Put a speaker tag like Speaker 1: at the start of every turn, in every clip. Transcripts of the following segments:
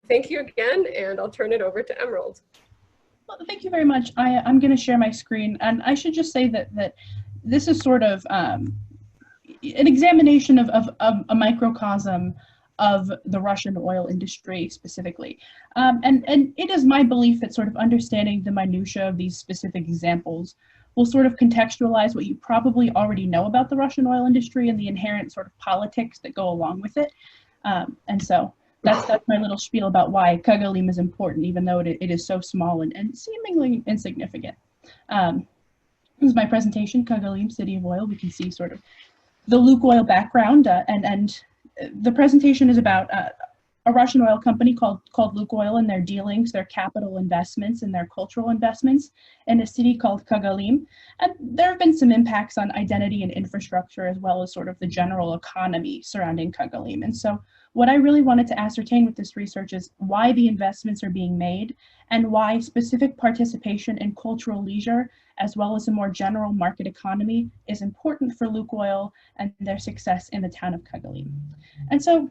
Speaker 1: thank you again, and I'll turn it over to Emerald.
Speaker 2: Well, thank you very much. I'm going to share my screen, and I should just say that this is sort of an examination of a microcosm of the Russian oil industry specifically. And it is my belief that sort of understanding the minutiae of these specific examples will sort of contextualize what you probably already know about the Russian oil industry and the inherent sort of politics that go along with it. And so that's my little spiel about why Kogalym is important, even though it is so small and seemingly insignificant. This is my presentation, Kogalym City of Oil. We can see sort of the Lukoil background, and the presentation is about a Russian oil company called Lukoil and their dealings, their capital investments, and their cultural investments in a city called Kogalym. And there have been some impacts on identity and infrastructure, as well as sort of the general economy surrounding Kogalym. And so what I really wanted to ascertain with this research is why the investments are being made and why specific participation in cultural leisure, as well as a more general market economy, is important for Lukoil and their success in the town of Kogalym. And so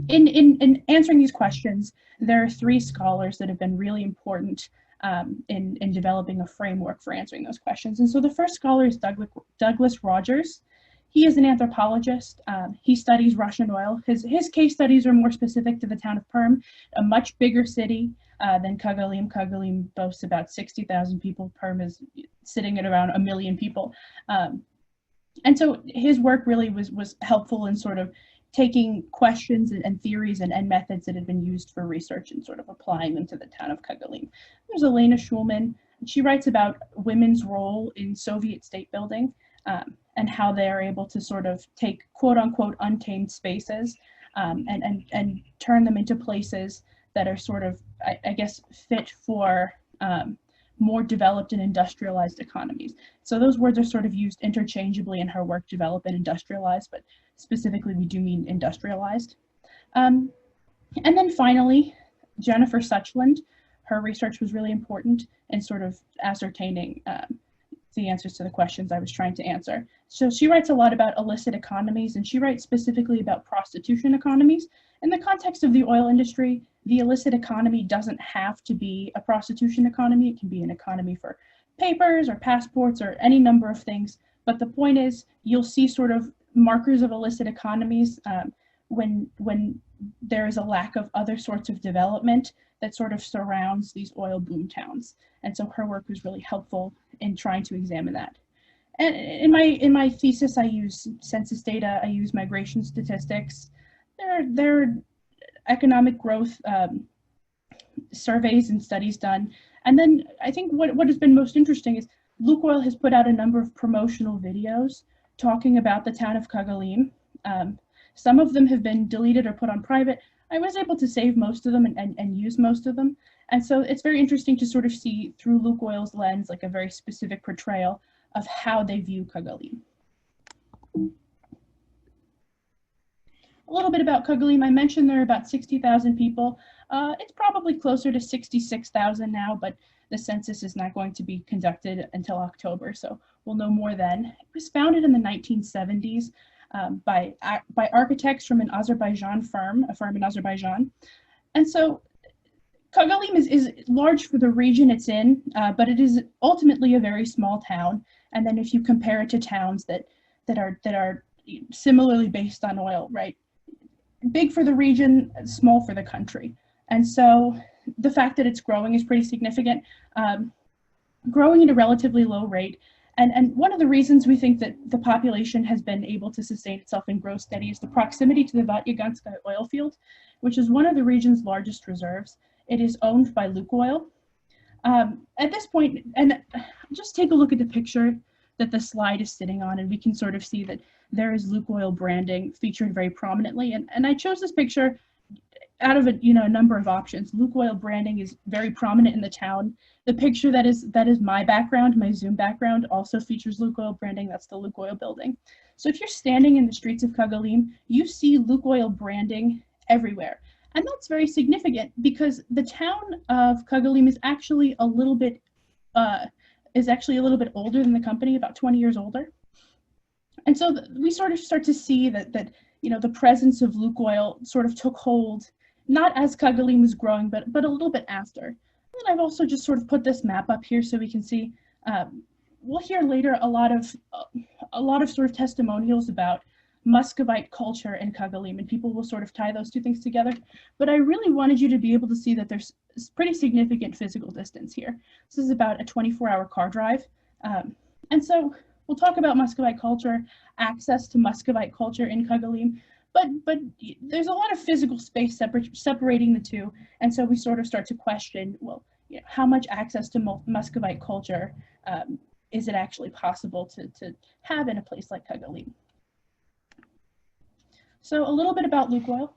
Speaker 2: in answering these questions, there are three scholars that have been really important in developing a framework for answering those questions. And so the first scholar is Douglas Rogers. He is an anthropologist. He studies Russian oil. His case studies are more specific to the town of Perm, a much bigger city than Kogalym. Kogalym boasts about 60,000 people. Perm is sitting at around 1 million people. And so his work really was helpful in sort of taking questions and theories and methods that had been used for research and sort of applying them to the town of Kogalym. There's Elena Schulman. She writes about women's role in Soviet state building and how they are able to sort of take quote unquote untamed spaces and turn them into places that are sort of, I guess, fit for more developed and industrialized economies. So those words are sort of used interchangeably in her work, develop and industrialize, but specifically we do mean industrialized. And then finally, Jennifer Suchland. Her research was really important in sort of ascertaining the answers to the questions I was trying to answer. So she writes a lot about illicit economies, and she writes specifically about prostitution economies. In the context of the oil industry, the illicit economy doesn't have to be a prostitution economy. It can be an economy for papers or passports or any number of things. But the point is, you'll see sort of markers of illicit economies when there is a lack of other sorts of development that sort of surrounds these oil boom towns. And so her work was really helpful in trying to examine that. And in my thesis, I use census data, I use migration statistics. There are economic growth surveys and studies done. And then I think what has been most interesting is Lukoil has put out a number of promotional videos talking about the town of Kogalym. Some of them have been deleted or put on private. I was able to save most of them and use most of them. And so it's very interesting to sort of see through Lukoil's lens, like a very specific portrayal of how they view Kogalym. A little bit about Kogalym. I mentioned there are about 60,000 people. It's probably closer to 66,000 now, but the census is not going to be conducted until October, so we'll know more then. It was founded in the 1970s by architects from a firm in Azerbaijan. And so Kogalym is large for the region it's in, but it is ultimately a very small town. And then if you compare it to towns that are similarly based on oil, right? Big for the region, small for the country. And so the fact that it's growing is pretty significant, growing at a relatively low rate. And one of the reasons we think that the population has been able to sustain itself and grow steady is the proximity to the Vatyaganskaya oil field, which is one of the region's largest reserves. It is owned by Lukoil. At this point, and just take a look at the picture that the slide is sitting on, and we can sort of see that there is Lukoil branding featured very prominently. And I chose this picture out of a number of options. Lukoil branding is very prominent in the town. The picture that is my background, my Zoom background, also features Lukoil branding. That's the Lukoil building. So if you're standing in the streets of Kogalym, you see Lukoil branding everywhere. And that's very significant because the town of Kogalym is actually a little bit older than the company, about 20 years older. And so we sort of start to see that the presence of Lukoil sort of took hold not as Kogalym was growing, but a little bit after. And I've also just sort of put this map up here so we can see. We'll hear later a lot of sort of testimonials about Muscovite culture in Kogalym, and people will sort of tie those two things together. But I really wanted you to be able to see that there's pretty significant physical distance here. This is about a 24-hour car drive. And so we'll talk about Muscovite culture, access to Muscovite culture in Kogalym, but there's a lot of physical space separating the two. And so we sort of start to question, well, you know, how much access to Muscovite culture is it actually possible to have in a place like Kogalym? So a little bit about Lukoil.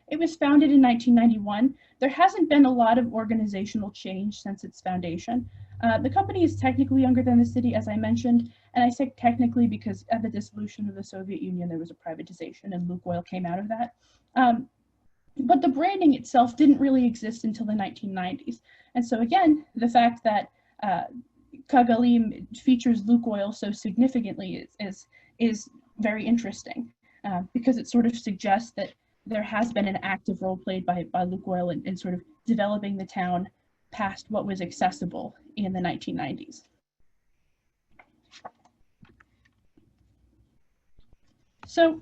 Speaker 2: It was founded in 1991. There hasn't been a lot of organizational change since its foundation. The company is technically younger than the city, as I mentioned, and I say technically because at the dissolution of the Soviet Union, there was a privatization and Lukoil came out of that. But the branding itself didn't really exist until the 1990s. And so again, the fact that Kogalym features Lukoil so significantly is very interesting. Because it sort of suggests that there has been an active role played by Lukoil in sort of developing the town past what was accessible in the 1990s. So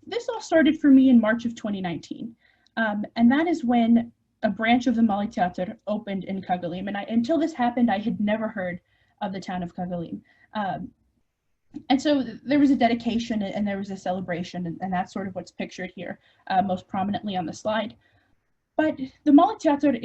Speaker 2: this all started for me in March of 2019, and that is when a branch of the Melikian opened in Kogalym, and until this happened, I had never heard of the town of Kogalym. And so there was a dedication and there was a celebration, and that's sort of what's pictured here most prominently on the slide. But the Melikian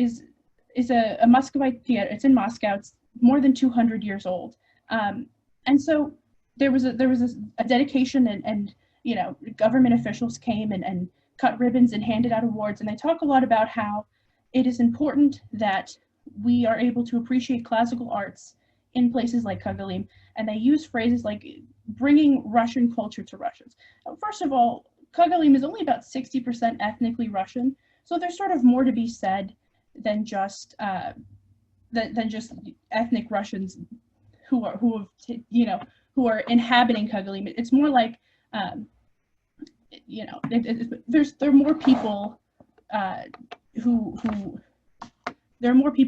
Speaker 2: is a Muscovite theater. It's in Moscow. It's more than 200 years old. And so there was a dedication, and you know, government officials came and cut ribbons and handed out awards, and they talk a lot about how it is important that we are able to appreciate classical arts in places like Kogalym, and they use phrases like bringing Russian culture to Russians. First of all, Kogalym is only about 60% ethnically Russian, so there's sort of more to be said than just ethnic Russians who are inhabiting Kogalym. It's more like you know, there are more people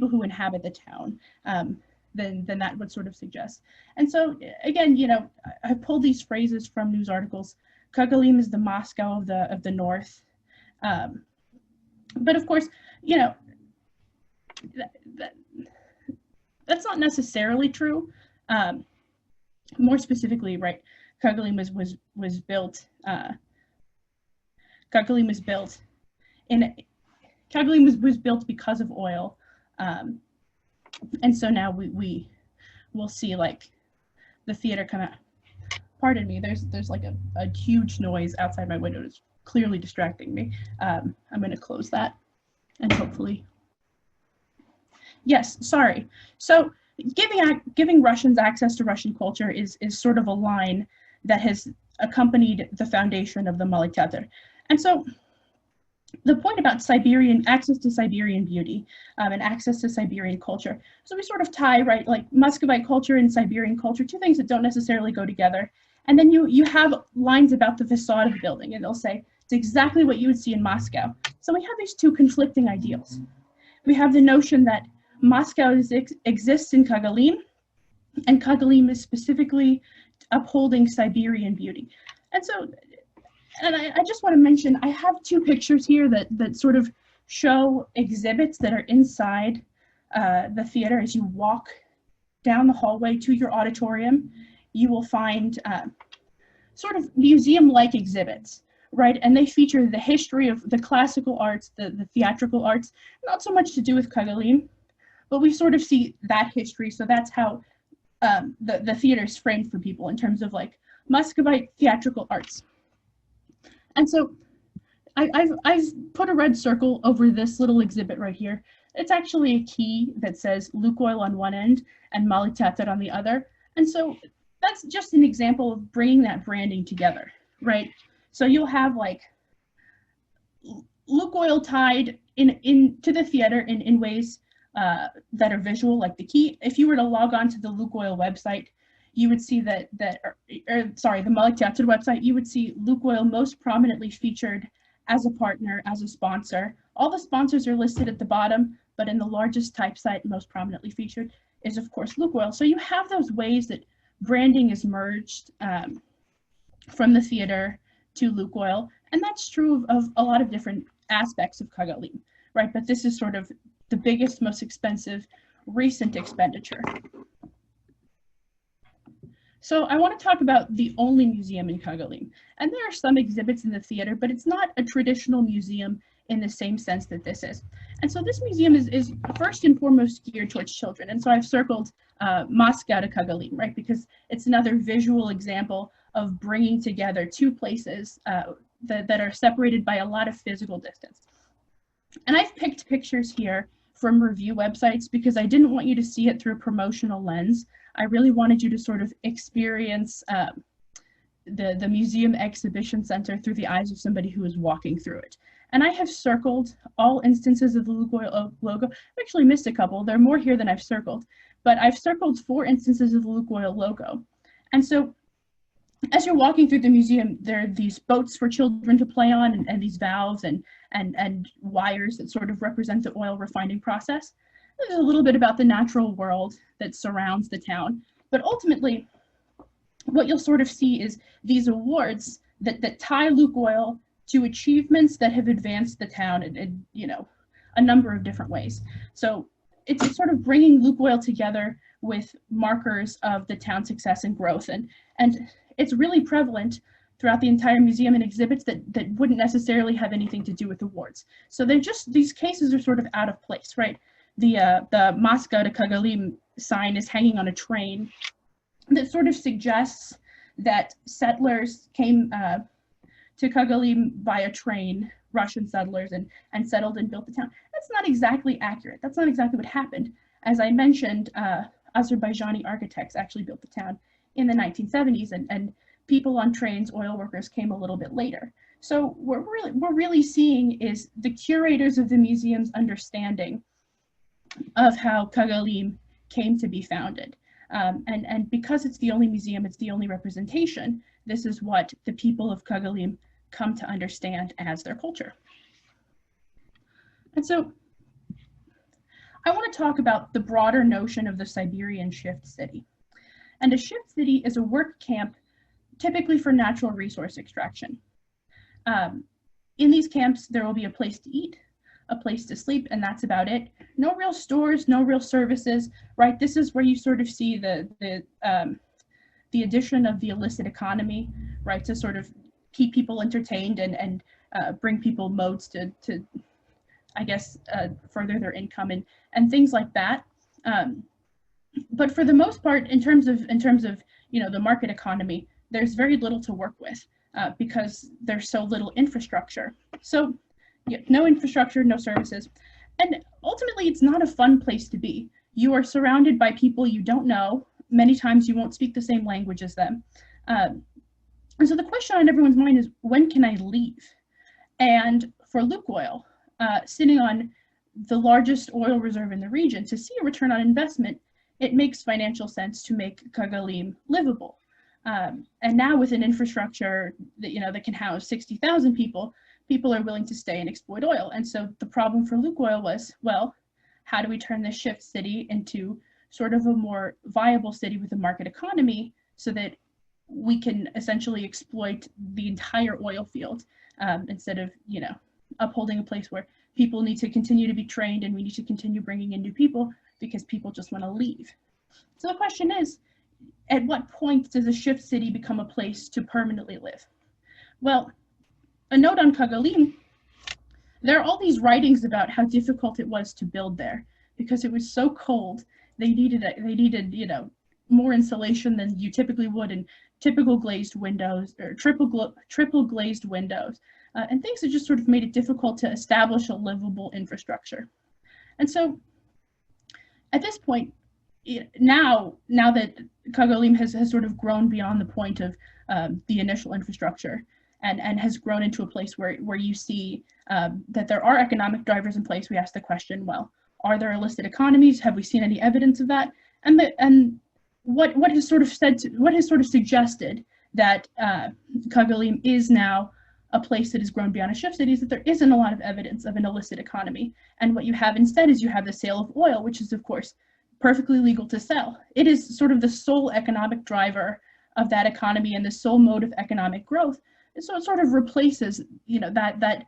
Speaker 2: who inhabit the town than that would sort of suggest. And so again, you know, I pulled these phrases from news articles. Kogalym is the Moscow of the North, but of course, you know, that's not necessarily true. More specifically, right? Kogalym was built. Kogalym was built because of oil, and so now we will see like the theater come out. Pardon me. There's like a huge noise outside my window. It's clearly distracting me. I'm going to close that, and hopefully. Yes, sorry. So giving Russians access to Russian culture is sort of a line that has accompanied the foundation of the Melikian. And so the point about access to Siberian beauty and access to Siberian culture. So we sort of tie, right, like Muscovite culture and Siberian culture, two things that don't necessarily go together. And then you have lines about the facade of the building, and they'll say it's exactly what you would see in Moscow. So we have these two conflicting ideals. We have the notion that Moscow exists in Kogalym, and Kogalym is specifically upholding Siberian beauty. And so, and I just want to mention, I have two pictures here that sort of show exhibits that are inside the theater. As you walk down the hallway to your auditorium, you will find sort of museum-like exhibits, right? And they feature the history of the classical arts, the theatrical arts, not so much to do with Kogalym, but we sort of see that history. So that's how the theater is framed for people in terms of like Muscovite theatrical arts. And so I've put a red circle over this little exhibit right here. It's actually a key that says Lukoil on one end and Melikian on the other. And so that's just an example of bringing that branding together, right? So you'll have like Lukoil tied into the theater in ways that are visual, like the key. If you were to log on to the Lukoil website, you would see the Melikian website, you would see Lukoil most prominently featured as a partner, as a sponsor. All the sponsors are listed at the bottom, but in the largest type site, most prominently featured, is of course Lukoil. So you have those ways that branding is merged from the theater to Lukoil, and that's true of a lot of different aspects of Kogalym, right? But this is sort of the biggest, most expensive recent expenditure. So I want to talk about the only museum in Kogalym. And there are some exhibits in the theater, but it's not a traditional museum in the same sense that this is. And so this museum is first and foremost geared towards children. And so I've circled Moscow to Kogalym, right? Because it's another visual example of bringing together two places that are separated by a lot of physical distance. And I've picked pictures here from review websites because I didn't want you to see it through a promotional lens. I really wanted you to sort of experience the museum exhibition center through the eyes of somebody who is walking through it. And I have circled all instances of the Lukoil logo. I've actually missed a couple. There are more here than I've circled, but I've circled 4 instances of the Lukoil logo. And so as you're walking through the museum, there are these boats for children to play on and these valves and wires that sort of represent the oil refining process. There's a little bit about the natural world that surrounds the town, but ultimately what you'll sort of see is these awards that tie Lukoil to achievements that have advanced the town in a number of different ways. So it's sort of bringing Lukoil together with markers of the town's success and growth, and it's really prevalent throughout the entire museum in exhibits that wouldn't necessarily have anything to do with awards. So they're just, these cases are sort of out of place, right? The Moscow to Kogalym sign is hanging on a train that sort of suggests that settlers came to Kogalym via train, Russian settlers, and settled and built the town. That's not exactly accurate. That's not exactly what happened. As I mentioned, Azerbaijani architects actually built the town in the 1970s, and people on trains, oil workers, came a little bit later. So what we're really seeing is the curators of the museum's understanding of how Kogalym came to be founded. And because it's the only museum, it's the only representation, this is what the people of Kogalym come to understand as their culture. And so I want to talk about the broader notion of the Siberian shift city. And a shift city is a work camp typically for natural resource extraction. In these camps, there will be a place to eat, a place to sleep, and that's about it. No real stores, no real services, right? This is where you sort of see the addition of the illicit economy, right, to sort of keep people entertained and bring people modes to I guess, further their income and things like that. But for the most part, in terms of the market economy, there's very little to work with because there's so little infrastructure. So yeah, no infrastructure, no services. And ultimately, it's not a fun place to be. You are surrounded by people you don't know. Many times you won't speak the same language as them. And so the question on everyone's mind is, when can I leave? And for Lukoil, sitting on the largest oil reserve in the region, to see a return on investment, it makes financial sense to make Kogalym livable. And now with an infrastructure that can house 60,000 people, people are willing to stay and exploit oil. And so the problem for Lukoil was, well, how do we turn this shift city into sort of a more viable city with a market economy so that we can essentially exploit the entire oil field instead of, upholding a place where people need to continue to be trained and we need to continue bringing in new people because people just want to leave. So the question is, at what point does a shift city become a place to permanently live? Well, a note on Kogalym, there are all these writings about how difficult it was to build there because it was so cold. They needed more insulation than you typically would in typical glazed windows or triple glazed windows. And things that just sort of made it difficult to establish a livable infrastructure. And so at this point, now that Kogalym has sort of grown beyond the point of the initial infrastructure and has grown into a place where you see that there are economic drivers in place, we ask the question, well, are there illicit economies? Have we seen any evidence of that? And what has sort of suggested that Kogalym is now a place that is grown beyond a shift city is that there isn't a lot of evidence of an illicit economy. And what you have instead is you have the sale of oil, which is, of course, perfectly legal to sell. It is sort of the sole economic driver of that economy and the sole mode of economic growth. And so it sort of replaces, that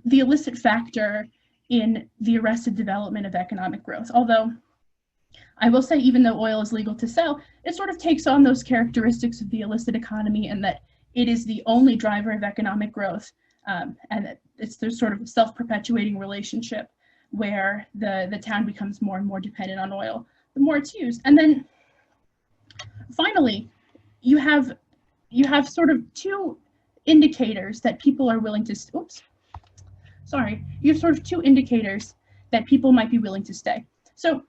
Speaker 2: the illicit factor in the arrested development of economic growth. Although I will say, even though oil is legal to sell, it sort of takes on those characteristics of the illicit economy, and that it is the only driver of economic growth, and that it's this sort of self-perpetuating relationship where the town becomes more and more dependent on oil the more it's used. And then finally, you have sort of two indicators that people are willing to, you have sort of two indicators that people might be willing to stay. So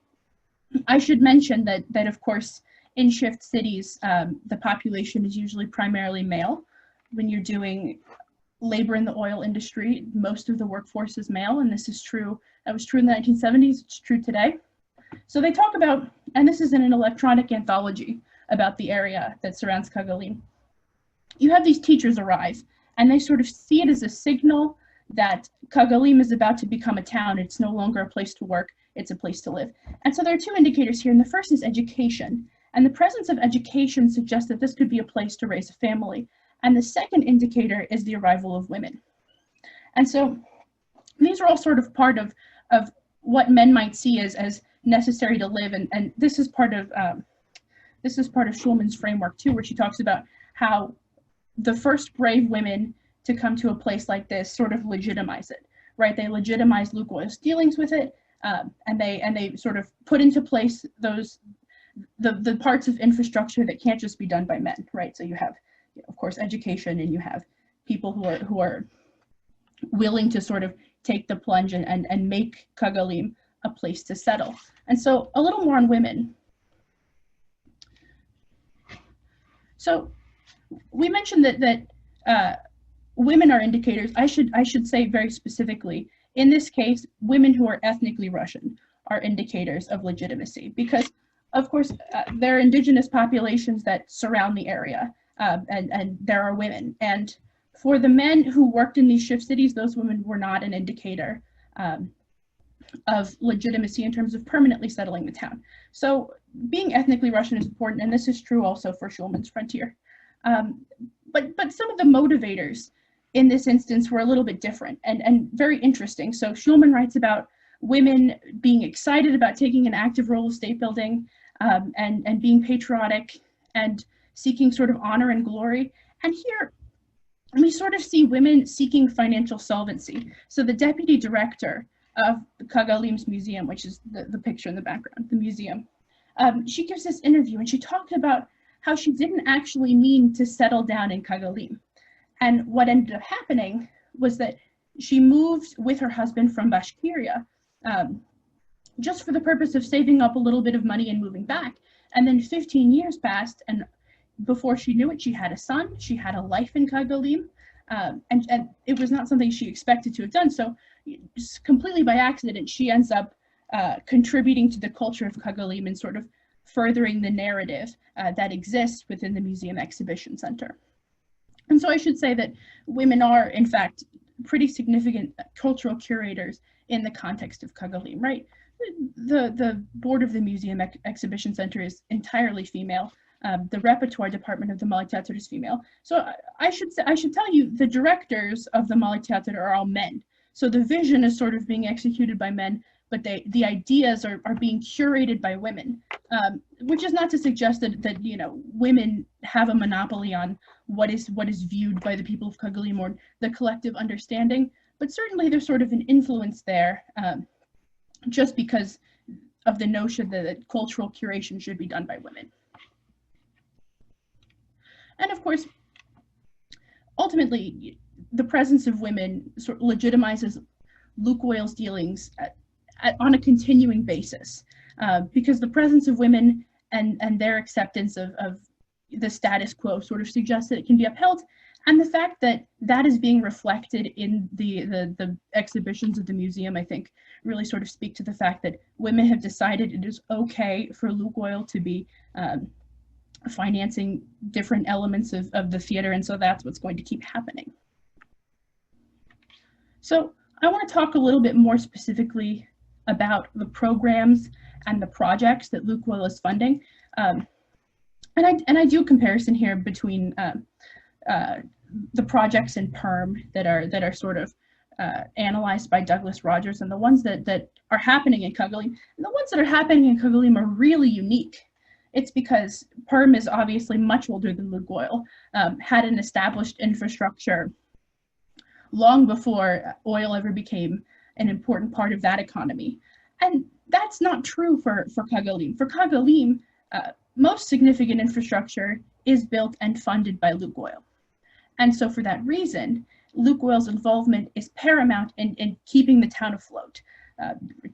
Speaker 2: I should mention that of course, in shift cities, the population is usually primarily male. When you're doing labor in the oil industry, most of the workforce is male, and this is true. That was true in the 1970s, it's true today. So they talk about, and this is in an electronic anthology about the area that surrounds Kogalym. You have these teachers arrive, and they sort of see it as a signal that Kogalym is about to become a town. It's no longer a place to work, it's a place to live. And so there are two indicators here, and the first is education. And the presence of education suggests that this could be a place to raise a family. And the second indicator is the arrival of women. And so these are all sort of part of what men might see as necessary to live. And this is part of Schulman's framework too, where she talks about how the first brave women to come to a place like this sort of legitimize it, right? They legitimize Lukoil's dealings with it, and they sort of put into place the parts of infrastructure that can't just be done by men, right? So you have, of course, education, and you have people who are willing to sort of take the plunge and make Kogalym a place to settle. And so a little more on women. So we mentioned that women are indicators. I should say very specifically, in this case, women who are ethnically Russian are indicators of legitimacy, because of course there are indigenous populations that surround the area, and there are women. And for the men who worked in these shift cities, those women were not an indicator of legitimacy in terms of permanently settling the town. So being ethnically Russian is important, and this is true also for Schulman's frontier. But some of the motivators in this instance were a little bit different and very interesting. So Schulman writes about women being excited about taking an active role of state building, and being patriotic and seeking sort of honor and glory. And here we sort of see women seeking financial solvency. So the deputy director of Kogalym's museum, which is the picture in the background, the museum, she gives this interview, and she talked about how she didn't actually mean to settle down in Kogalym. And what ended up happening was that she moved with her husband from Bashkiria, just for the purpose of saving up a little bit of money and moving back. And then 15 years passed, and before she knew it, she had a son, she had a life in Kogalym, and it was not something she expected to have done. So completely by accident, she ends up contributing to the culture of Kogalym and sort of furthering the narrative that exists within the museum exhibition center. And so I should say that women are, in fact, pretty significant cultural curators in the context of Kogalym, right? The board of the museum exhibition center is entirely female. The repertoire department of the Mali Theater is female. So I should tell you, the directors of the Mali Theater are all men. So the vision is sort of being executed by men, but the ideas are being curated by women, which is not to suggest that women have a monopoly on what is viewed by the people of Kogalym or the collective understanding, but certainly there's sort of an influence there, just because of the notion that cultural curation should be done by women. And of course, ultimately, the presence of women sort of legitimizes Lukoil's dealings on a continuing basis, because the presence of women and their acceptance of the status quo sort of suggests that it can be upheld, and the fact that that is being reflected in the exhibitions of the museum, I think, really sort of speak to the fact that women have decided it is okay for Lukoil to be financing different elements of the theater, and so that's what's going to keep happening. So I want to talk a little bit more specifically about the programs and the projects that Lukoil is funding. And I do a comparison here between the projects in Perm that are sort of analyzed by Douglas Rogers and the ones that are happening in Kogalym. And the ones that are happening in Kogalym are really unique. It's because Perm is obviously much older than Lukoil, had an established infrastructure long before oil ever became an important part of that economy. And that's not true for Kogalym. For Kogalym, most significant infrastructure is built and funded by Lukoil. And so for that reason, Lukoil's involvement is paramount in keeping the town afloat.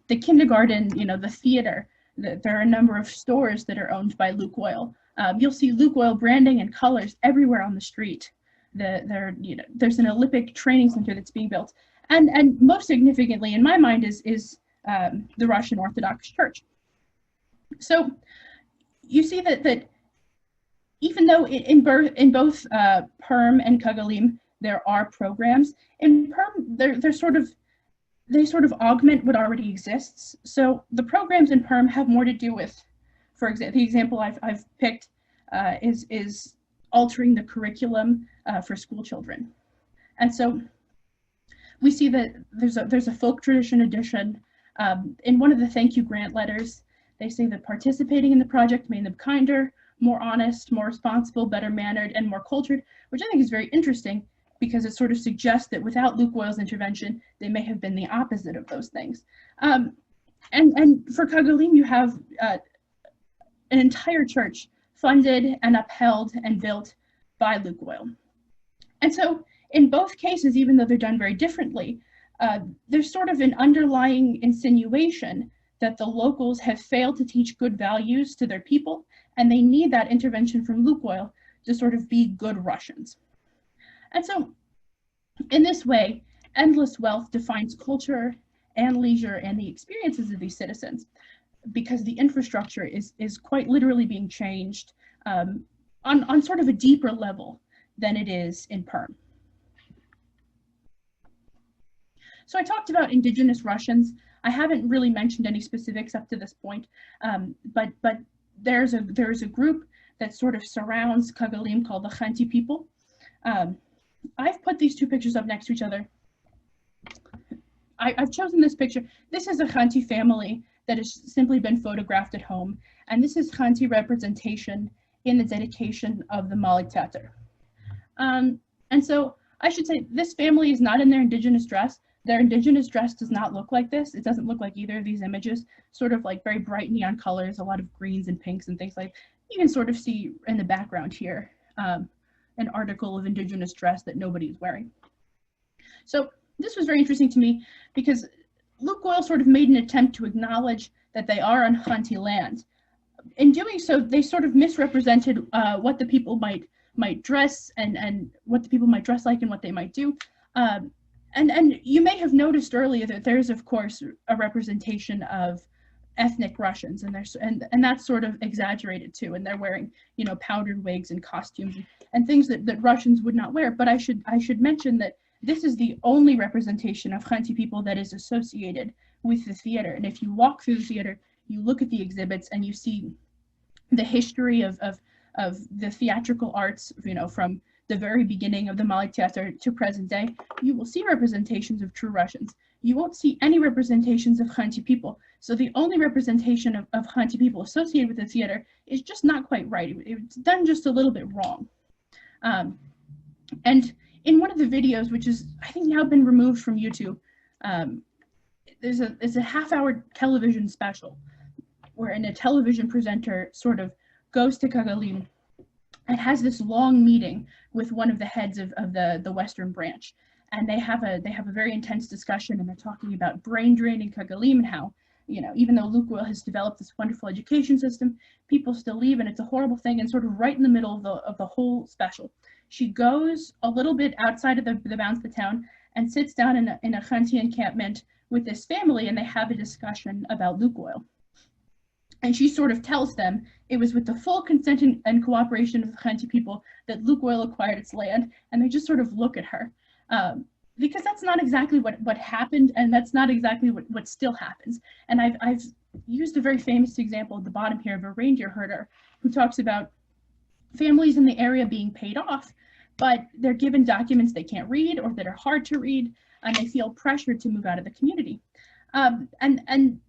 Speaker 2: The kindergarten, the theater, there are a number of stores that are owned by Lukoil. You'll see Lukoil branding and colors everywhere on the street. There's an Olympic training center that's being built. And most significantly, in my mind, is the Russian Orthodox Church. So you see that even though in both Perm and Kogalym there are programs, in Perm they sort of augment what already exists. So the programs in Perm have more to do with, for example, the example I've picked is altering the curriculum for school children, and so we see that there's a folk tradition edition. In one of the thank you grant letters, they say that participating in the project made them kinder, more honest, more responsible, better mannered, and more cultured, which I think is very interesting because it sort of suggests that without Lukoil's intervention, they may have been the opposite of those things. And for Kogalym, you have an entire church funded and upheld and built by Lukoil. And so in both cases, even though they're done very differently, there's sort of an underlying insinuation that the locals have failed to teach good values to their people, and they need that intervention from Lukoil to sort of be good Russians. And so in this way, endless wealth defines culture and leisure and the experiences of these citizens, because the infrastructure is quite literally being changed on sort of a deeper level than it is in Perm. So I talked about indigenous Russians. I haven't really mentioned any specifics up to this point, but there's a group that sort of surrounds Kogalym called the Khanty people. I've put these two pictures up next to each other. I've chosen this picture. This is a Khanty family that has simply been photographed at home, and this is Khanty representation in the dedication of the Melikian. And so I should say this family is not in their indigenous dress. Their indigenous dress does not look like this. It doesn't look like either of these images, sort of like very bright neon colors, a lot of greens and pinks and things like that. You can sort of see in the background here an article of indigenous dress that nobody is wearing. So this was very interesting to me because Lukoil sort of made an attempt to acknowledge that they are on Khanty land. In doing so, they sort of misrepresented what the people might dress and what the people might dress like and what they might do. And you may have noticed earlier that there's, of course, a representation of ethnic Russians, and that's sort of exaggerated too. And they're wearing, powdered wigs and costumes and things that Russians would not wear. But I should mention that this is the only representation of Khanty people that is associated with the theater. And if you walk through the theater, you look at the exhibits and you see the history of the theatrical arts, from the very beginning of the Melikian to present day, you will see representations of true Russians. You won't see any representations of Khanty people. So the only representation of Khanty people associated with the theater is just not quite right. It's done just a little bit wrong. And in one of the videos, which is, I think, now been removed from YouTube, there's a half-hour television special wherein a television presenter sort of goes to Kogalym and has this long meeting with one of the heads of the Western branch. And they have a very intense discussion, and they're talking about brain drain in Kogalym and how, even though Lukoil has developed this wonderful education system, people still leave, and it's a horrible thing. And sort of right in the middle of the whole special, she goes a little bit outside of the bounds of the town and sits down in a Khanty encampment with this family, and they have a discussion about Lukoil. And she sort of tells them it was with the full consent and cooperation of the Khanty people that Lukoil acquired its land, and they just sort of look at her. because that's not exactly what happened, and that's not exactly what still happens. And I've used a very famous example at the bottom here of a reindeer herder who talks about families in the area being paid off, but they're given documents they can't read or that are hard to read, and they feel pressured to move out of the community. And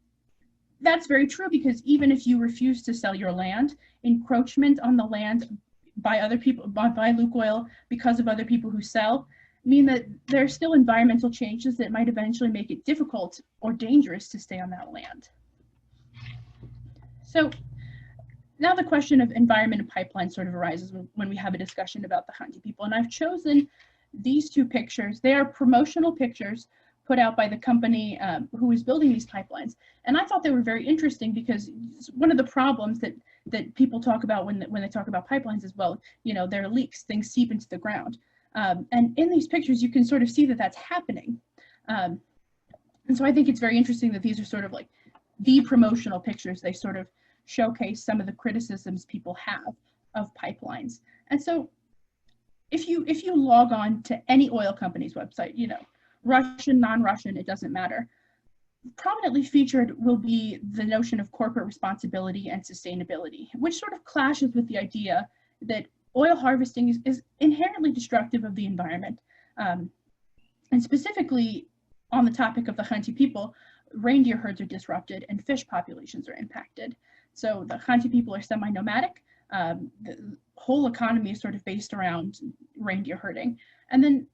Speaker 2: that's very true, because even if you refuse to sell your land, encroachment on the land by other people, by Lukoil, because of other people who sell, mean that there are still environmental changes that might eventually make it difficult or dangerous to stay on that land. So now the question of environment and pipeline sort of arises when we have a discussion about the Khanty people. And I've chosen these two pictures. They are promotional pictures put out by the company who is building these pipelines. And I thought they were very interesting, because one of the problems that people talk about when they talk about pipelines is, well, you know, there are leaks, things seep into the ground. And in these pictures, you can sort of see that that's happening. And so I think it's very interesting that these are sort of like the promotional pictures. They sort of showcase some of the criticisms people have of pipelines. And so if you log on to any oil company's website, you know, Russian, non-Russian, it doesn't matter, prominently featured will be the notion of corporate responsibility and sustainability, which sort of clashes with the idea that oil harvesting is inherently destructive of the environment. And specifically on the topic of the Khanty people, reindeer herds are disrupted and fish populations are impacted. So the Khanty people are semi-nomadic. The whole economy is sort of based around reindeer herding. And then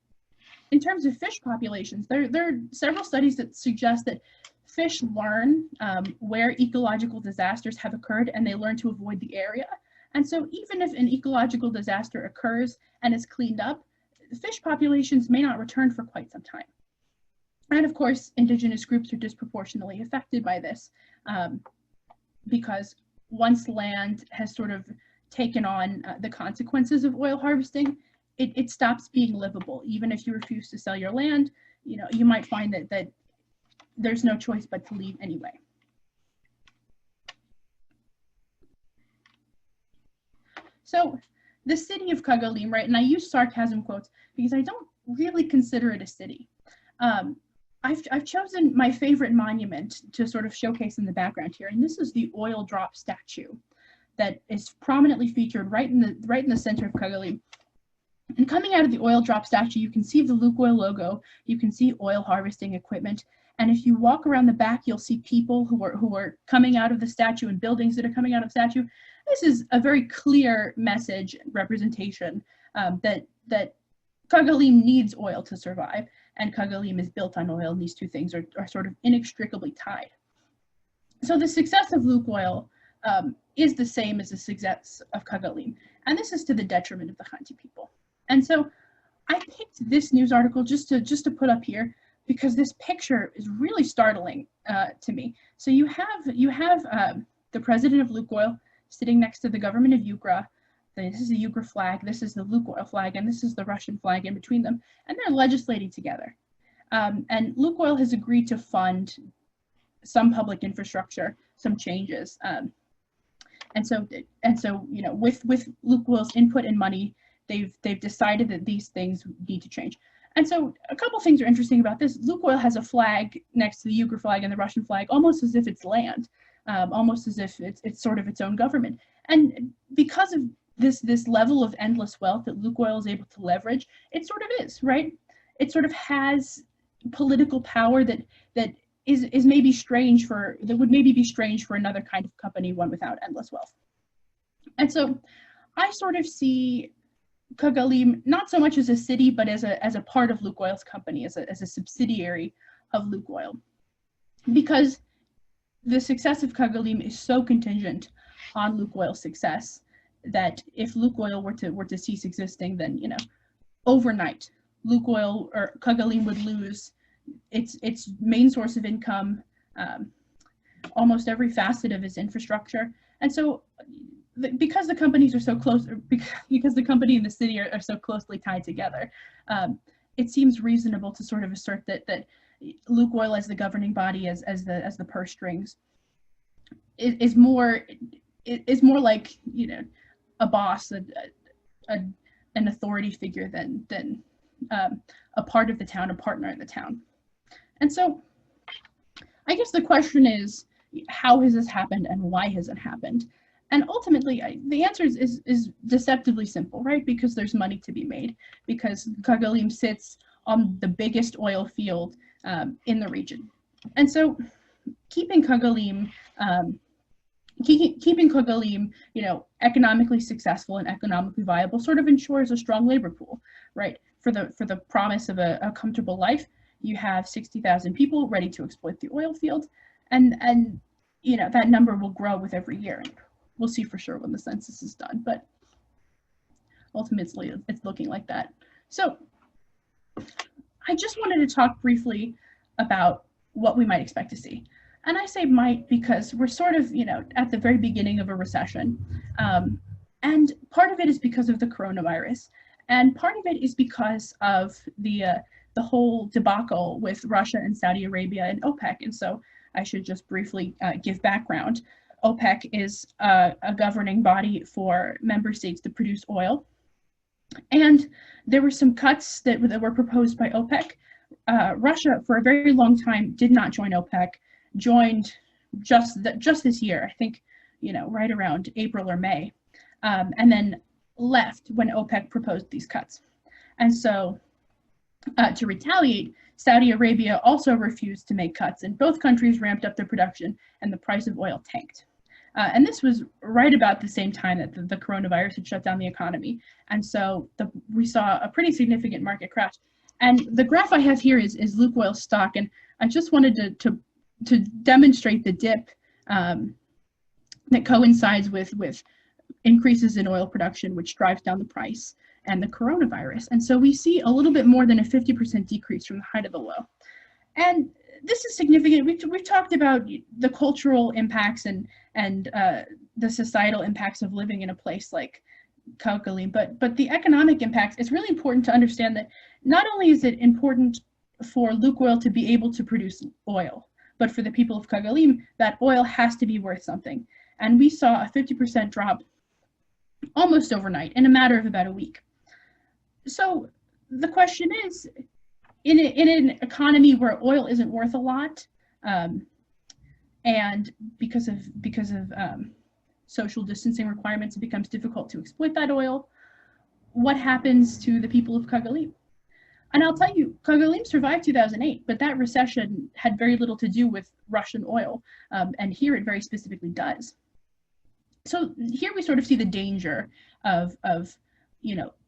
Speaker 2: in terms of fish populations, there are several studies that suggest that fish learn where ecological disasters have occurred, and they learn to avoid the area. And so even if an ecological disaster occurs and is cleaned up, fish populations may not return for quite some time. And of course, indigenous groups are disproportionately affected by this, because once land has sort of taken on the consequences of oil harvesting, it stops being livable. Even if you refuse to sell your land, you know, you might find that there's no choice but to leave anyway. So the city of Kogalym, right, and I use sarcasm quotes because I don't really consider it a city. I've chosen my favorite monument to sort of showcase in the background here, and this is the oil drop statue that is prominently featured right in the center of Kogalym. And coming out of the oil drop statue, you can see the Lukoil logo, you can see oil harvesting equipment, and if you walk around the back, you'll see people who are coming out of the statue and buildings that are coming out of the statue. This is a very clear message representation that Kogalym needs oil to survive, and Kogalym is built on oil, and these two things are sort of inextricably tied. So the success of Lukoil is the same as the success of Kogalym, and this is to the detriment of the Khanty people. And so I picked this news article just to put up here because this picture is really startling to me. So you have the president of Lukoil sitting next to the government of Ukraine. This is the Ukraine flag, this is the Lukoil flag, and this is the Russian flag in between them, and they're legislating together. And Lukoil has agreed to fund some public infrastructure, some changes. And so you know, with Lukoil's input and money, they've decided that these things need to change. And so a couple things are interesting about this. Lukoil has a flag next to the Ukraine flag and the Russian flag, almost as if it's land, almost as if it's sort of its own government. And because of this level of endless wealth that Lukoil is able to leverage, it sort of is, right? It sort of has political power that is maybe strange that would maybe be strange for another kind of company, one without endless wealth. And so I sort of see Kogalym not so much as a city, but as a part of Lukoil's company, as a subsidiary of Lukoil, because the success of Kogalym is so contingent on Lukoil's success that if Lukoil were to cease existing, then, you know, overnight Lukoil or Kogalym would lose its main source of income, almost every facet of its infrastructure. And so because the companies are so close, because the company and the city are so closely tied together, it seems reasonable to sort of assert that Lukoil as the governing body, as the purse strings, is more like, you know, a boss, an authority figure than a part of the town, a partner in the town. And so I guess the question is, how has this happened and why has it happened? And ultimately, the answer is deceptively simple, right? Because there's money to be made, because Kogalym sits on the biggest oil field in the region. And so keeping Kogalym, economically successful and economically viable sort of ensures a strong labor pool, right? For the promise of a comfortable life, you have 60,000 people ready to exploit the oil field, and that number will grow with every year. We'll see for sure when the census is done, but ultimately it's looking like that. So I just wanted to talk briefly about what we might expect to see. And I say might because we're sort of, at the very beginning of a recession. And part of it is because of the coronavirus. And part of it is because of the whole debacle with Russia and Saudi Arabia and OPEC. And so I should just briefly give background. OPEC is a governing body for member states to produce oil. And there were some cuts that were proposed by OPEC. Russia, for a very long time, did not join OPEC, joined just this year, I think, right around April or May, and then left when OPEC proposed these cuts. And so to retaliate, Saudi Arabia also refused to make cuts, and both countries ramped up their production, and the price of oil tanked. And this was right about the same time that the coronavirus had shut down the economy. And so we saw a pretty significant market crash. And the graph I have here is Lukoil stock, and I just wanted to demonstrate the dip that coincides with increases in oil production, which drives down the price, and the coronavirus. And so we see a little bit more than a 50% decrease from the height of the low. And this is significant. We've talked about the cultural impacts and the societal impacts of living in a place like Kogalym, but the economic impacts, it's really important to understand that not only is it important for Lukoil to be able to produce oil, but for the people of Kogalym, that oil has to be worth something. And we saw a 50% drop almost overnight, in a matter of about a week. So the question is, in an economy where oil isn't worth a lot, and because of social distancing requirements, it becomes difficult to exploit that oil, what happens to the people of Kogalym? And I'll tell you, Kogalym survived 2008, but that recession had very little to do with Russian oil, and here it very specifically does. So here we sort of see the danger of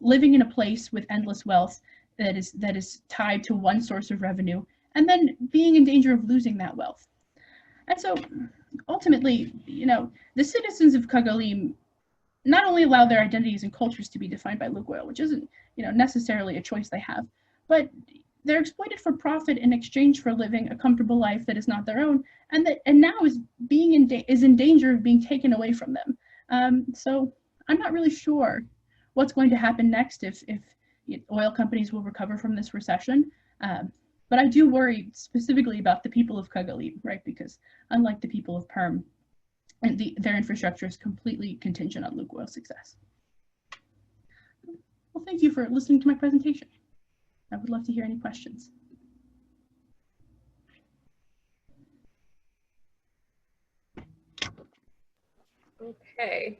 Speaker 2: living in a place with endless wealth that is tied to one source of revenue, and then being in danger of losing that wealth. And so ultimately, the citizens of Kogalym not only allow their identities and cultures to be defined by Lukoil, which isn't necessarily a choice they have, but they're exploited for profit in exchange for living a comfortable life that is not their own, and now is in danger of being taken away from them. So I'm not really sure what's going to happen next if oil companies will recover from this recession. But I do worry specifically about the people of Kogalym, right? Because unlike the people of Perm, their infrastructure is completely contingent on Lukoil's success. Well, thank you for listening to my presentation. I would love to hear any questions.
Speaker 1: Okay,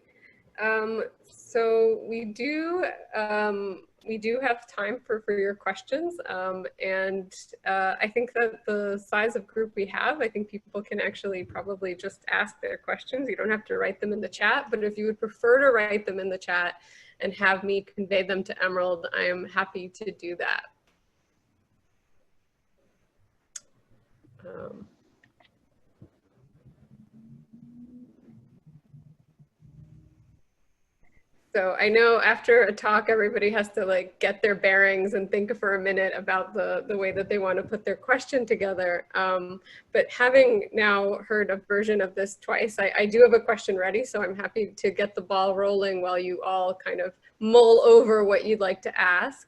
Speaker 1: so we do have time for your questions, and I think that the size of group we have, I think people can actually probably just ask their questions. You don't have to write them in the chat, but if you would prefer to write them in the chat and have me convey them to Emerald, I am happy to do that. So I know after a talk, everybody has to get their bearings and think for a minute about the way that they want to put their question together. But having now heard a version of this twice, I do have a question ready, so I'm happy to get the ball rolling while you all kind of mull over what you'd like to ask.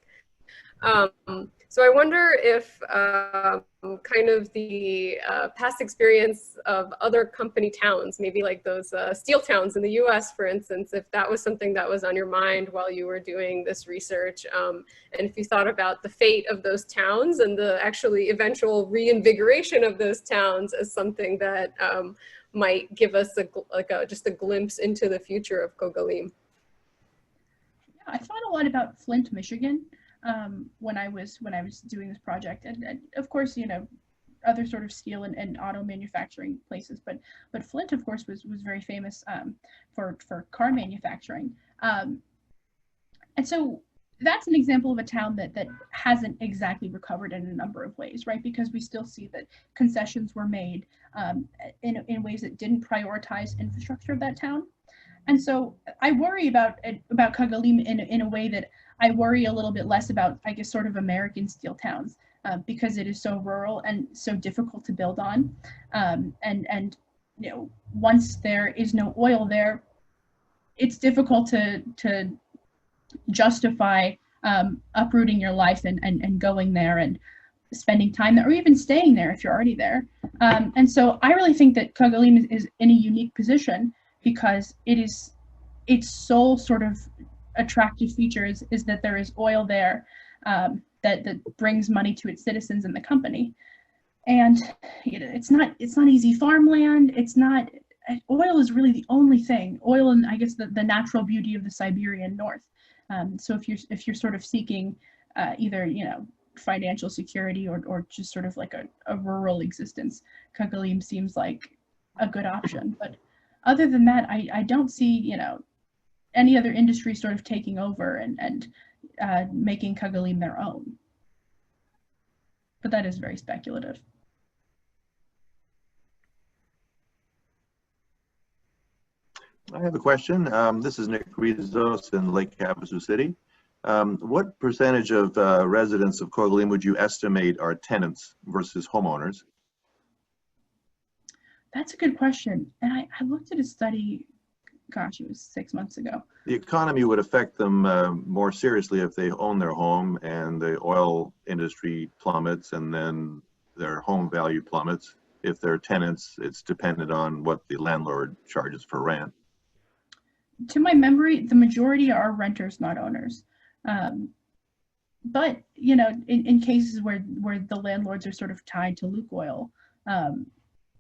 Speaker 1: So I wonder if kind of the past experience of other company towns, maybe like those steel towns in the US, for instance, if that was something that was on your mind while you were doing this research, and if you thought about the fate of those towns and the actually eventual reinvigoration of those towns as something that might give us just a glimpse into the future of Kogalym.
Speaker 2: I thought a lot about Flint, Michigan, when I was doing this project, and of course, you know, other sort of steel and auto manufacturing places, but Flint, of course, was very famous for car manufacturing, and so that's an example of a town that hasn't exactly recovered in a number of ways, right? Because we still see that concessions were made in ways that didn't prioritize infrastructure of that town. And so I worry about Kogalym in a way that I worry a little bit less about, I guess, sort of American steel towns, because it is so rural and so difficult to build on. And you know, once there is no oil there, it's difficult to justify uprooting your life and going there and spending time there, or even staying there if you're already there. And so I really think that Kogalym is in a unique position, because its sole sort of attractive feature is that there is oil there that brings money to its citizens and the company. And you know, it's not easy farmland. It's not, oil is really the only thing. Oil and I guess the natural beauty of the Siberian North. So if you're sort of seeking either, you know, financial security or just sort of like a rural existence, Kogalym seems like a good option. But other than that, I don't see, you know, any other industry sort of taking over and making Kogalym their own. But that is very speculative.
Speaker 3: I have a question. This is Nick Rizos in Lake Havasu City. What percentage of residents of Kogalym would you estimate are tenants versus homeowners?
Speaker 2: That's a good question. And I looked at a study, gosh, it was 6 months ago.
Speaker 3: The economy would affect them more seriously if they own their home and the oil industry plummets and then their home value plummets. If they're tenants, it's dependent on what the landlord charges for rent.
Speaker 2: To my memory, the majority are renters, not owners. But, you know, in cases where the landlords are sort of tied to Lukoil,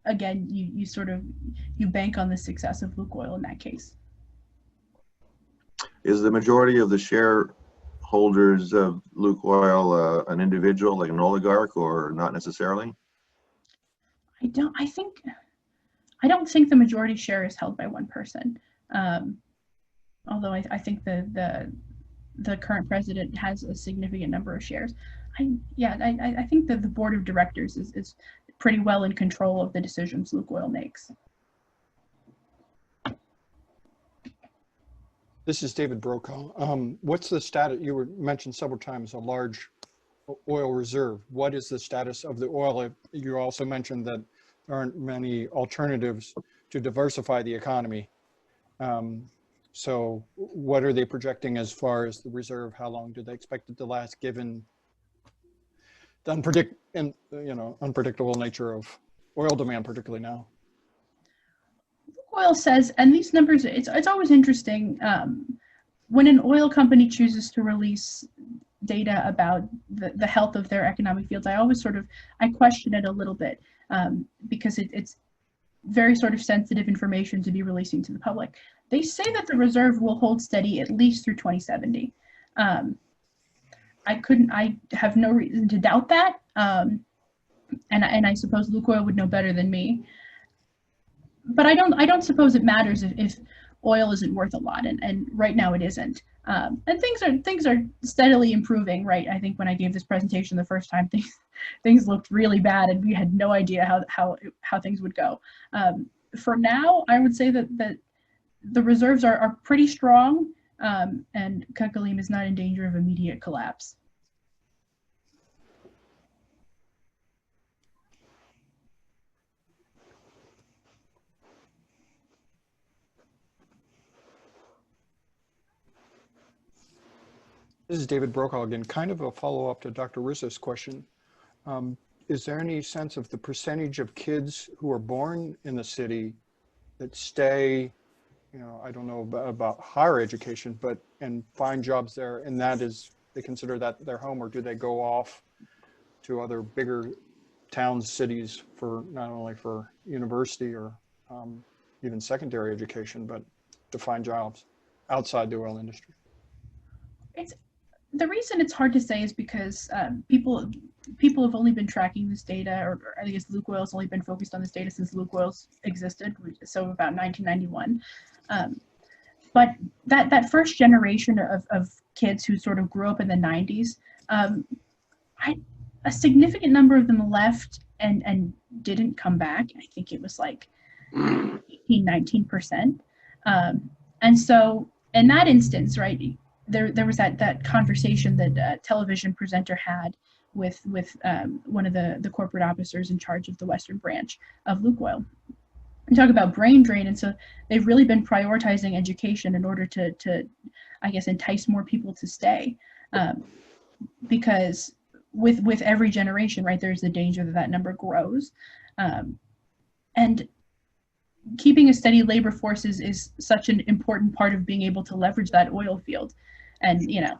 Speaker 2: again, you bank on the success of Lukoil in that case.
Speaker 3: Is the majority of the shareholders of Lukoil an individual, like an oligarch, or not necessarily?
Speaker 2: I don't think the majority share is held by one person. Although I think the current president has a significant number of shares. I think that the board of directors is pretty well in control of the decisions Lukoil makes.
Speaker 4: This is David Brokaw. What's the status? You were mentioned several times a large oil reserve. What is the status of the oil? You also mentioned that there aren't many alternatives to diversify the economy. So what are they projecting as far as the reserve? How long do they expect it to last, given the unpredictable nature of oil demand, particularly now?
Speaker 2: Oil says, and these numbers, it's always interesting when an oil company chooses to release data about the health of their economic fields. I question it a little bit because it's very sort of sensitive information to be releasing to the public. They say that the reserve will hold steady at least through 2070. I have no reason to doubt that, and I suppose Lukoil would know better than me. But I don't suppose it matters if oil isn't worth a lot, and right now it isn't. And things are steadily improving, right? I think when I gave this presentation the first time, things looked really bad, and we had no idea how things would go. For now, I would say that the reserves are pretty strong, and Kogalym is not in danger of immediate collapse.
Speaker 4: This is David Brokaw again, kind of a follow-up to Dr. Risso's question. Is there any sense of the percentage of kids who are born in the city that stay, you know, I don't know about higher education, but and find jobs there, and that is, they consider that their home, or do they go off to other bigger towns, cities, for not only for university or even secondary education, but to find jobs outside the oil industry?
Speaker 2: The reason it's hard to say is because people have only been tracking this data, or I guess Lukoil's only been focused on this data since Lukoil's existed, so about 1991. But that first generation of kids who sort of grew up in the 90s, a significant number of them left and didn't come back. I think it was like 18–19%. And so in that instance, right, there was that conversation that a television presenter had with one of the corporate officers in charge of the Western branch of Lukoil. We talk about brain drain, and so they've really been prioritizing education in order to I guess, entice more people to stay, because with every generation, right, there's the danger that number grows, and keeping a steady labor force is such an important part of being able to leverage that oil field. And, you know,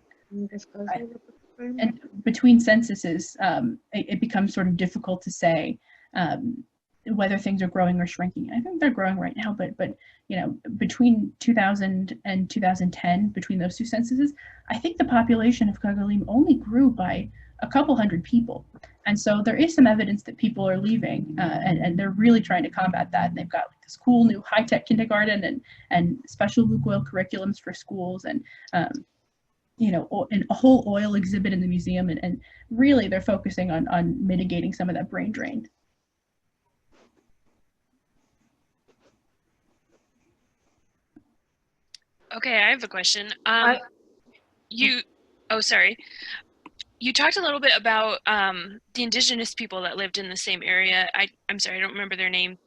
Speaker 2: and between censuses, it becomes sort of difficult to say whether things are growing or shrinking. I think they're growing right now, but you know, between 2000 and 2010, between those two censuses, I think the population of Kogalym only grew by a couple hundred people. And so there is some evidence that people are leaving, and they're really trying to combat that. And they've got like this cool new high-tech kindergarten and special Lukoil curriculums for schools, and you know, and a whole oil exhibit in the museum. And really they're focusing on mitigating some of that brain drain.
Speaker 5: Okay, I have a question. Sorry. You talked a little bit about the indigenous people that lived in the same area. I'm sorry, I don't remember their name.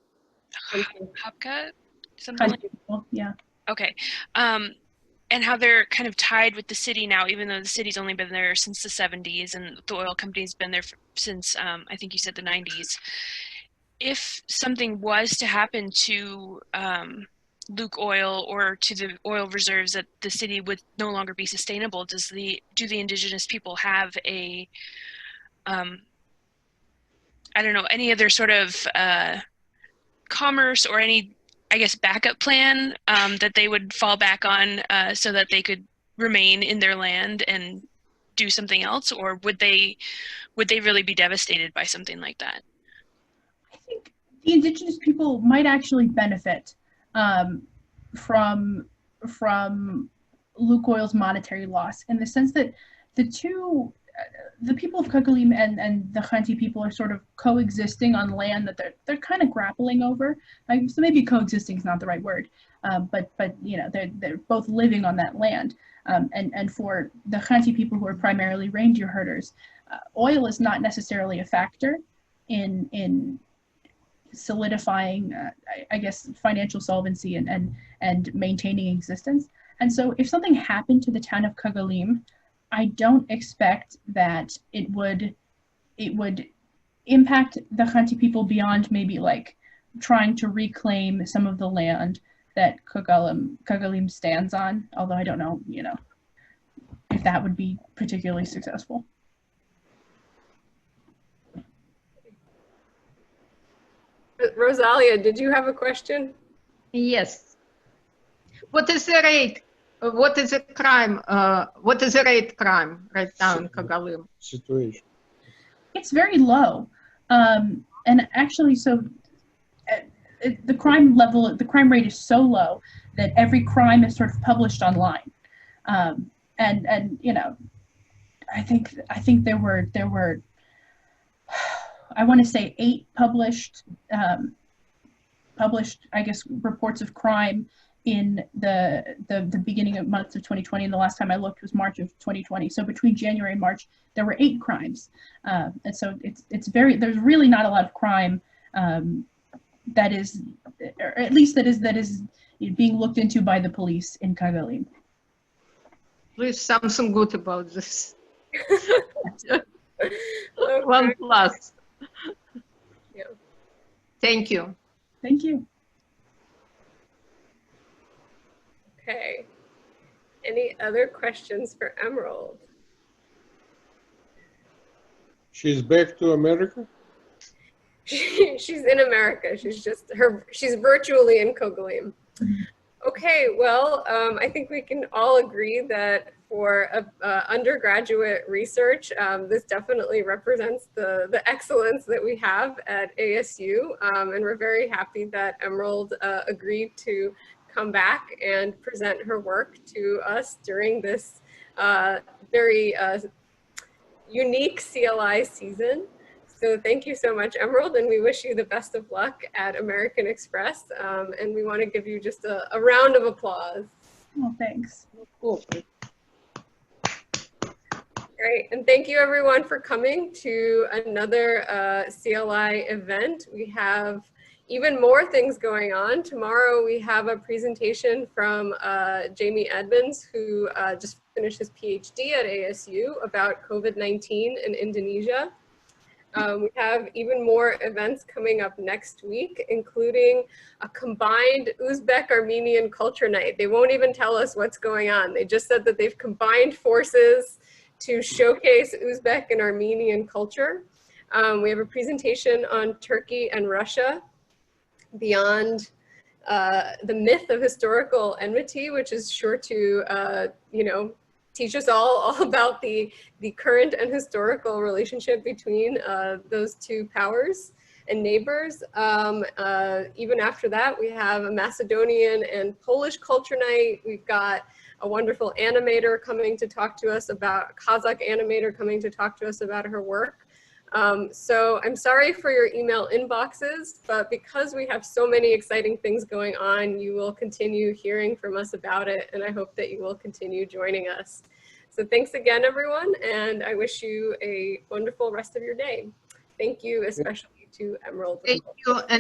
Speaker 5: Hapka? Something like that?
Speaker 2: Yeah.
Speaker 5: Okay. And how they're kind of tied with the city now, even though the city's only been there since the 70s and the oil company's been there since, I think you said the 90s. If something was to happen to Lukoil or to the oil reserves, that the city would no longer be sustainable, do the indigenous people have a I don't know, any other sort of commerce or any, I guess, backup plan that they would fall back on so that they could remain in their land and do something else? Or would they really be devastated by something like that?
Speaker 2: I think the indigenous people might actually benefit from Lukoil's monetary loss, in the sense that the people of Kogalym and the Khanty people are sort of coexisting on land that they're kind of grappling over. So maybe coexisting is not the right word, but you know, they're both living on that land. And for the Khanty people, who are primarily reindeer herders, oil is not necessarily a factor in solidifying, I guess, financial solvency and maintaining existence. And so if something happened to the town of Kogalym, I don't expect that it would impact the Khanty people beyond maybe like trying to reclaim some of the land that Kogalym stands on, although I don't know, you know, if that would be particularly successful.
Speaker 1: Rosalia, did you have a question?
Speaker 6: Yes. What is the rate? What is the crime? What is the rate crime right now in Kogalym?
Speaker 4: Situation.
Speaker 2: It's very low, and actually, so the crime rate is so low that every crime is sort of published online, and you know, I think there were I want to say 8 published I guess reports of crime in the beginning of months of 2020, and the last time I looked was March of 2020. So between January and March, there were 8 crimes, and so there's really not a lot of crime that is, or at least that is being looked into by the police in Kogalym.
Speaker 6: Please, something good about this.
Speaker 1: Okay.
Speaker 6: 1+.
Speaker 1: Yeah.
Speaker 6: Thank you.
Speaker 2: Thank you.
Speaker 1: Okay. Any other questions for Emerald?
Speaker 7: She's back to America?
Speaker 1: She's in America. She's virtually in Kogalym. Okay, well, I think we can all agree that for undergraduate research, this definitely represents the excellence that we have at ASU, and we're very happy that Emerald agreed to come back and present her work to us during this very unique CLI season. So thank you so much, Emerald, and we wish you the best of luck at American Express. And we want to give you just a round of applause.
Speaker 2: Oh, thanks.
Speaker 6: Cool.
Speaker 1: Great, and thank you everyone for coming to another CLI event. We have even more things going on. Tomorrow we have a presentation from Jamie Edmonds, who just finished his PhD at ASU about COVID-19 in Indonesia. We have even more events coming up next week, including a combined Uzbek-Armenian culture night. They won't even tell us what's going on. They just said that they've combined forces to showcase Uzbek and Armenian culture. We have a presentation on Turkey and Russia beyond the myth of historical enmity, which is sure to, teach us all about the current and historical relationship between those two powers and neighbors. Even after that, we have a Macedonian and Polish culture night. We've got a wonderful animator coming to talk to us about, Kazakh animator coming to talk to us about her work. So I'm sorry for your email inboxes, but because we have so many exciting things going on, you will continue hearing from us about it, and I hope that you will continue joining us. So thanks again, everyone, and I wish you a wonderful rest of your day. Thank you, especially to Emerald.
Speaker 6: Thank you.